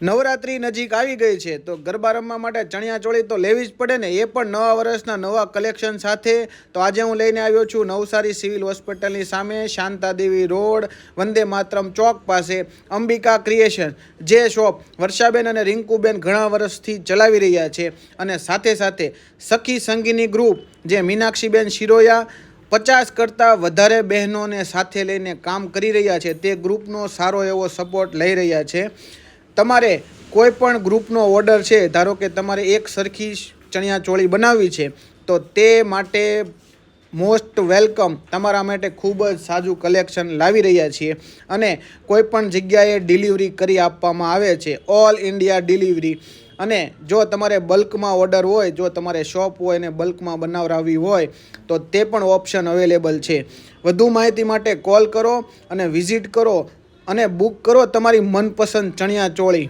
નવરાત્રિ નજીક આવી ગઈ છે તો ગરબા રમવા માટે ચણિયાચોળી તો લેવી જ પડે ને, એ પણ નવા વર્ષના નવા કલેક્શન સાથે. તો આજે હું લઈને આવ્યો છું નવસારી સિવિલ હોસ્પિટલની સામે શાંતાદેવી રોડ વંદે માતરમ ચોક પાસે અંબિકા ક્રિએશન, જે શોપ વર્ષાબેન અને રિંકુબેન ઘણા વર્ષથી ચલાવી રહ્યા છે. અને સાથે સાથે સખી સંગીની ગ્રુપ જે મીનાક્ષીબેન શિરોયા 50 કરતાં વધારે બહેનોને સાથે લઈને કામ કરી રહ્યા છે, તે ગ્રુપનો સારો એવો સપોર્ટ લઈ રહ્યા છે. તમારે કોઈ પણ ગ્રુપનો ઓર્ડર છે, ધારો કે તમારે એક સરખી ચણિયાચોળી બનાવવી છે, તો તે માટે મોસ્ટ વેલકમ. તમારા માટે ખૂબ જ સાજું કલેક્શન લાવી રહ્યા છીએ અને કોઈ પણ જગ્યાએ ડિલિવરી કરી આપવામાં આવે છે, ઓલ ઇન્ડિયા ડિલિવરી. અને જો તમારે બલ્કમાં ઓર્ડર હોય, જો તમારે શોપ હોય અને બલ્કમાં બનાવરાવવી હોય તો તે પણ ઓપ્શન અવેલેબલ છે. વધુ માહિતી માટે કોલ કરો અને વિઝિટ કરો અને બુક કરો તમારી મનપસંદ ચણિયાચોળી.